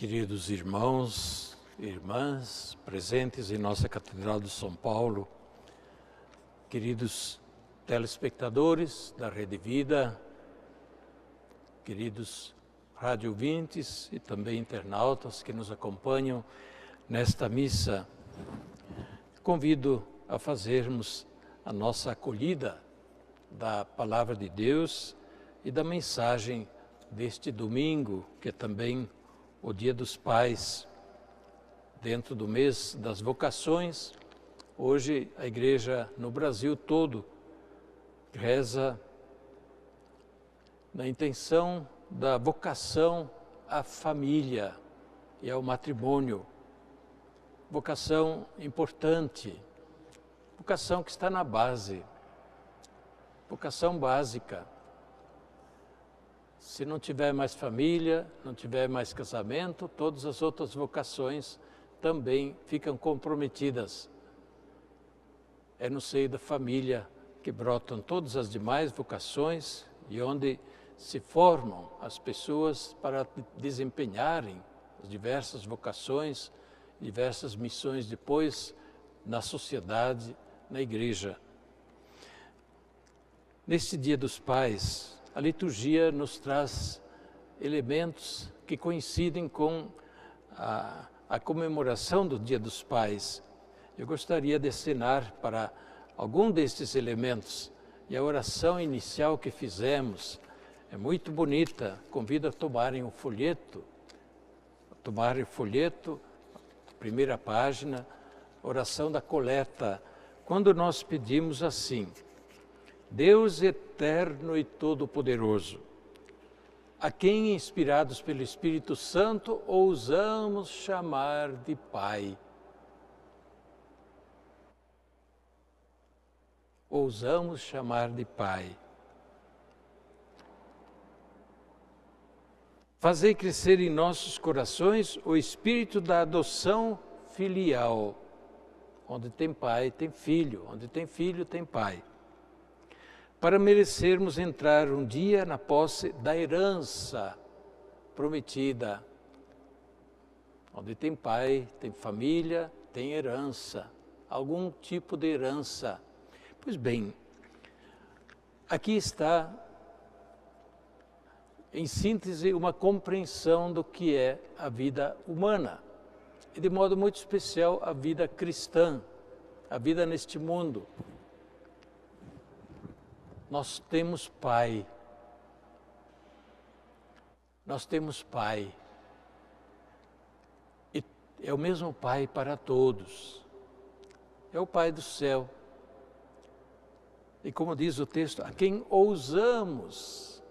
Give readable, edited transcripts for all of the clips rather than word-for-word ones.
Queridos irmãos e irmãs presentes em nossa Catedral de São Paulo, queridos telespectadores da Rede Vida, queridos rádio ouvintes e também internautas que nos acompanham nesta missa, convido a fazermos a nossa acolhida da Palavra de Deus e da mensagem deste domingo, que é também o Dia dos Pais. Dentro do mês das vocações, hoje a Igreja no Brasil todo reza na intenção da vocação à família e ao matrimônio. Vocação importante, vocação que está na base, vocação básica. Se não tiver mais família, não tiver mais casamento, todas as outras vocações também ficam comprometidas. É no seio da família que brotam todas as demais vocações e onde se formam as pessoas para desempenharem as diversas vocações, diversas missões depois na sociedade, na igreja. Neste Dia dos Pais, a liturgia nos traz elementos que coincidem com a comemoração do Dia dos Pais. Eu gostaria de assinar para algum destes elementos, e a oração inicial que fizemos é muito bonita. Convido a tomarem o folheto, primeira página, oração da coleta, quando nós pedimos assim: Deus eterno e todo-poderoso, a quem, inspirados pelo Espírito Santo, ousamos chamar de Pai. Ousamos chamar de Pai. Fazei crescer em nossos corações o espírito da adoção filial. Onde tem pai, tem filho. Onde tem filho, tem pai. Para merecermos entrar um dia na posse da herança prometida. Onde tem pai, tem família, tem herança, algum tipo de herança. Pois bem, aqui está, em síntese, uma compreensão do que é a vida humana, e de modo muito especial a vida cristã, a vida neste mundo. Nós temos Pai. Nós temos Pai. E é o mesmo Pai para todos. É o Pai do céu. E como diz o texto, a quem ousamos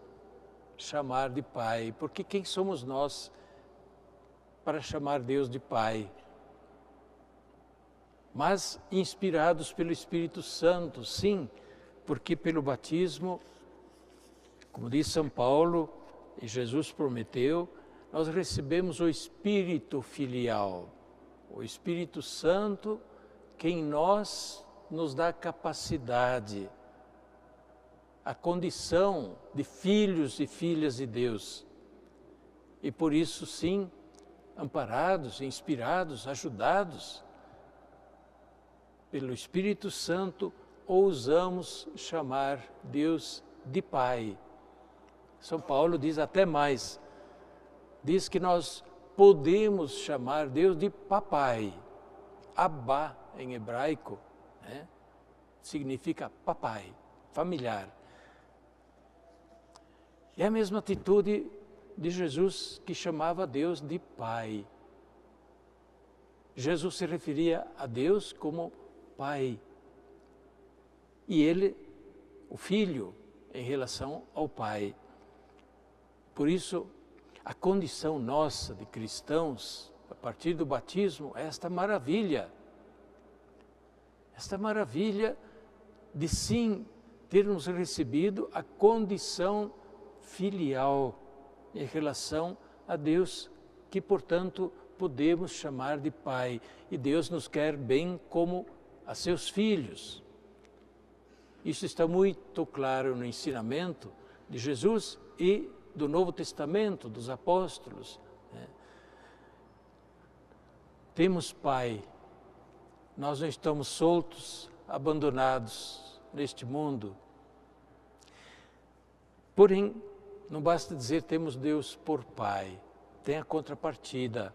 chamar de Pai. Porque quem somos nós para chamar Deus de Pai? Mas inspirados pelo Espírito Santo, sim, porque pelo batismo, como diz São Paulo, e Jesus prometeu, nós recebemos o Espírito filial, o Espírito Santo, que em nós nos dá capacidade, a condição de filhos e filhas de Deus. E por isso, sim, amparados, inspirados, ajudados pelo Espírito Santo, ousamos chamar Deus de Pai. São Paulo diz até mais, diz que nós podemos chamar Deus de Papai. Abba, em hebraico, né? Significa papai, familiar. É a mesma atitude de Jesus, que chamava Deus de Pai. Jesus se referia a Deus como Pai. E ele, o Filho, em relação ao Pai. Por isso, a condição nossa de cristãos, a partir do batismo, é esta maravilha de sim termos recebido a condição filial em relação a Deus, que, portanto, podemos chamar de Pai. E Deus nos quer bem como a seus filhos. Isso está muito claro no ensinamento de Jesus e do Novo Testamento, dos apóstolos, né? temos Pai. Nós não estamos soltos, abandonados neste mundo. Porém, não basta dizer temos Deus por Pai. Tem a contrapartida.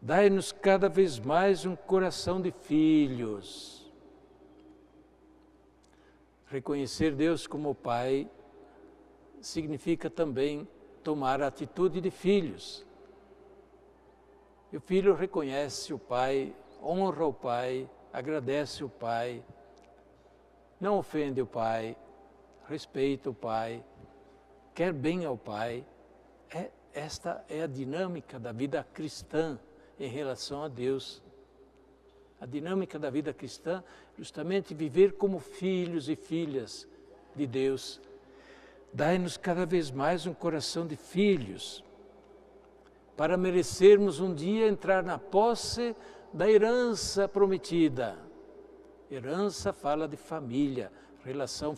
Dai-nos cada vez mais um coração de filhos. Reconhecer Deus como Pai significa também tomar a atitude de filhos. E o filho reconhece o pai, honra o pai, agradece o pai, não ofende o pai, respeita o pai, quer bem ao pai. Esta é a dinâmica da vida cristã em relação a Deus. A dinâmica da vida cristã, justamente viver como filhos e filhas de Deus. Dai-nos cada vez mais um coração de filhos, para merecermos um dia entrar na posse da herança prometida. Herança fala de família, relação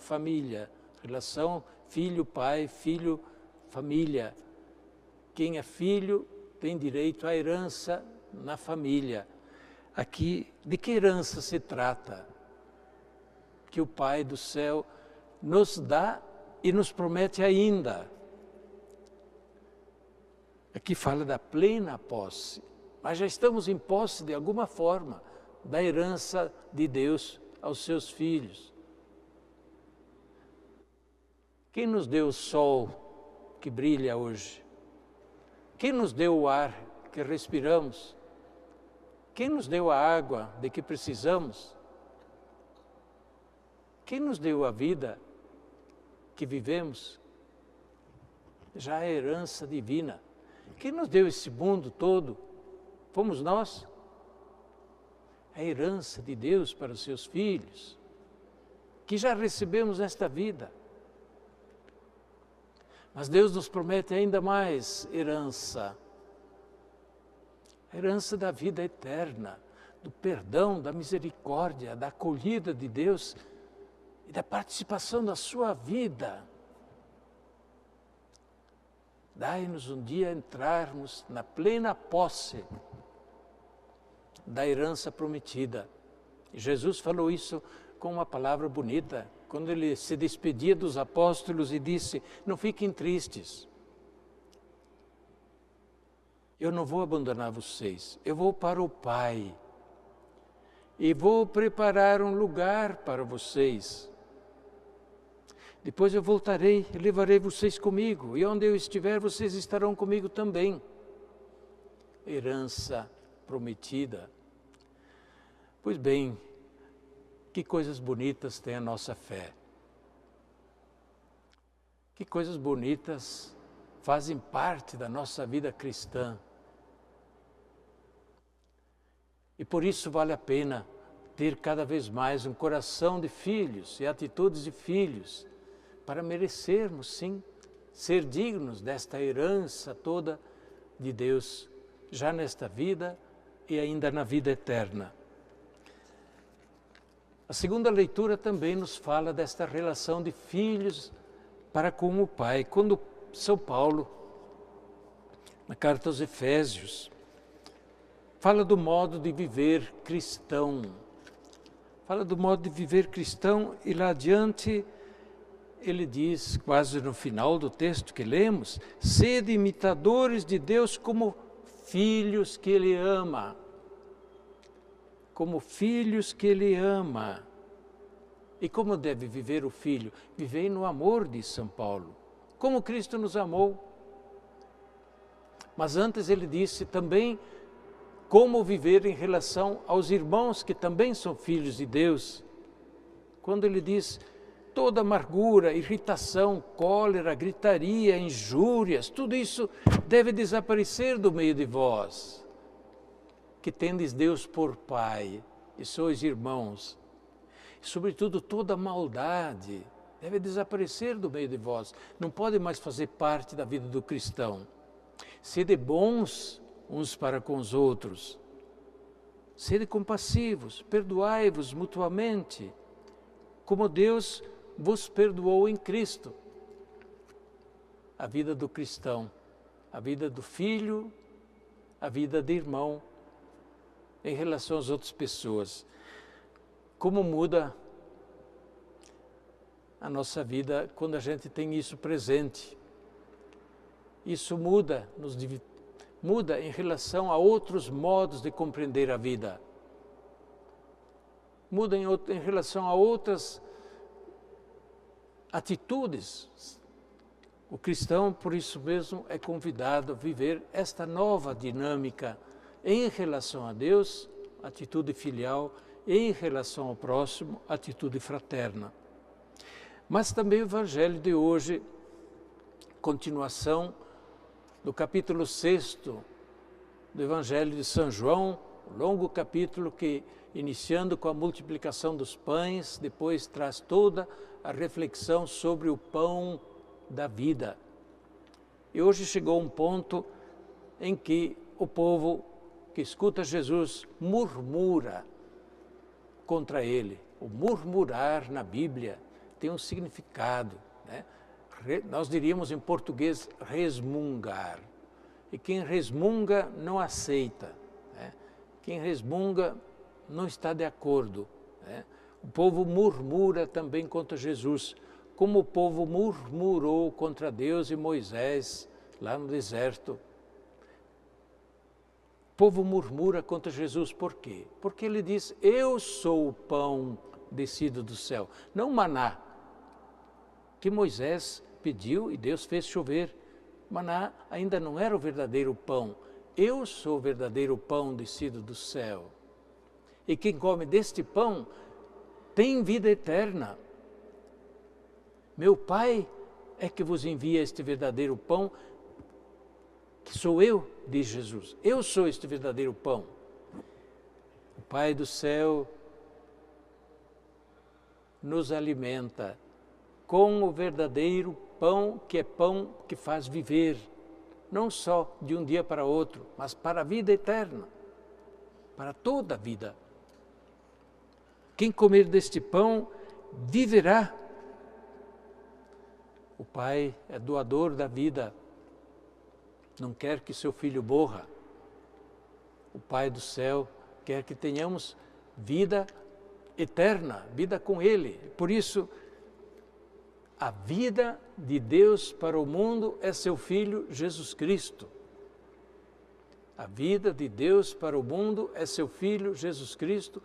filho-pai, filho-família. Quem é filho tem direito à herança na família. Aqui, de que herança se trata? Que o Pai do céu nos dá e nos promete ainda. Aqui fala da plena posse, mas já estamos em posse de alguma forma da herança de Deus aos seus filhos. Quem nos deu o sol que brilha hoje? Quem nos deu o ar que respiramos? Quem nos deu a água de que precisamos? Quem nos deu a vida que vivemos? Já é herança divina. Quem nos deu esse mundo todo? Fomos nós. É a herança de Deus para os seus filhos, que já recebemos nesta vida. Mas Deus nos promete ainda mais herança. A herança da vida eterna, do perdão, da misericórdia, da acolhida de Deus e da participação da sua vida. Dai-nos um dia entrarmos na plena posse da herança prometida. E Jesus falou isso com uma palavra bonita, quando ele se despedia dos apóstolos e disse: não fiquem tristes, eu não vou abandonar vocês, eu vou para o Pai e vou preparar um lugar para vocês. Depois eu voltarei e levarei vocês comigo, e onde eu estiver, vocês estarão comigo também. Herança prometida. Pois bem, que coisas bonitas tem a nossa fé. Que coisas bonitas fazem parte da nossa vida cristã. E por isso vale a pena ter cada vez mais um coração de filhos e atitudes de filhos, para merecermos, sim, ser dignos desta herança toda de Deus, já nesta vida e ainda na vida eterna. A segunda leitura também nos fala desta relação de filhos para com o Pai. Quando São Paulo, na carta aos Efésios, fala do modo de viver cristão. Fala do modo de viver cristão e lá adiante ele diz, quase no final do texto que lemos: sede imitadores de Deus como filhos que Ele ama. Como filhos que Ele ama. E como deve viver o filho? Viver no amor, diz São Paulo. Como Cristo nos amou. Mas antes ele disse também como viver em relação aos irmãos que também são filhos de Deus. Quando ele diz: toda amargura, irritação, cólera, gritaria, injúrias, tudo isso deve desaparecer do meio de vós, que tendes Deus por Pai e sois irmãos. E, sobretudo, toda maldade deve desaparecer do meio de vós, não pode mais fazer parte da vida do cristão. Sede bons uns para com os outros, sede compassivos, perdoai-vos mutuamente, como Deus vos perdoou em Cristo. A vida do cristão, a vida do filho, a vida de irmão em relação às outras pessoas. Como muda a nossa vida quando a gente tem isso presente. Isso muda em relação a outros modos de compreender a vida. Muda em relação a outras atitudes. O cristão, por isso mesmo, é convidado a viver esta nova dinâmica em relação a Deus, atitude filial, e em relação ao próximo, atitude fraterna. Mas também o Evangelho de hoje, continuação do capítulo 6 do Evangelho de São João, longo capítulo que, iniciando com a multiplicação dos pães, depois traz toda a reflexão sobre o pão da vida. E hoje chegou um ponto em que o povo que escuta Jesus murmura contra ele. O murmurar na Bíblia tem um significado, né? Nós diríamos em português resmungar. E quem resmunga não aceita, né? Quem resmunga não está de acordo, né? O povo murmura também contra Jesus, como o povo murmurou contra Deus e Moisés lá no deserto. O povo murmura contra Jesus por quê? Porque ele diz, eu sou o pão descido do céu, não o maná, que Moisés pediu e Deus fez chover. Maná ainda não era o verdadeiro pão. Eu sou o verdadeiro pão descido do céu. E quem come deste pão tem vida eterna. Meu Pai é que vos envia este verdadeiro pão, que sou eu, diz Jesus. Eu sou este verdadeiro pão. O Pai do céu nos alimenta com o verdadeiro pão que faz viver, não só de um dia para outro, mas para a vida eterna, para toda a vida. Quem comer deste pão viverá. O Pai é doador da vida, não quer que seu filho morra. O Pai do céu quer que tenhamos vida eterna, vida com Ele. Por isso, a vida de Deus para o mundo é seu Filho Jesus Cristo. A vida de Deus para o mundo é seu Filho Jesus Cristo,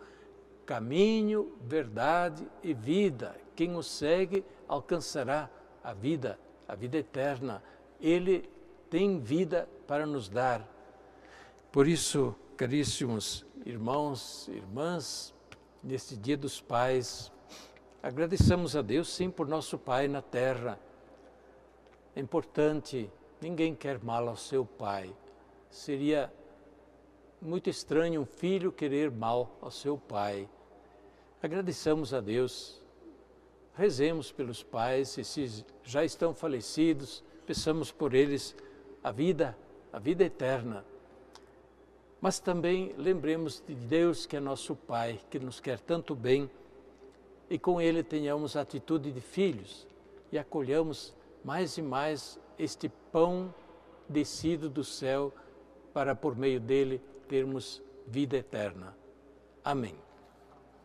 caminho, verdade e vida. Quem o segue alcançará a vida eterna. Ele tem vida para nos dar. Por isso, caríssimos irmãos e irmãs, neste Dia dos Pais, agradeçamos a Deus, sim, por nosso Pai na terra. É importante, ninguém quer mal ao seu pai. Seria muito estranho um filho querer mal ao seu pai. Agradeçamos a Deus, rezemos pelos pais, e se já estão falecidos, peçamos por eles a vida eterna. Mas também lembremos de Deus, que é nosso Pai, que nos quer tanto bem, e com Ele tenhamos a atitude de filhos e acolhamos mais e mais este pão descido do céu para, por meio dele, termos vida eterna. Amém.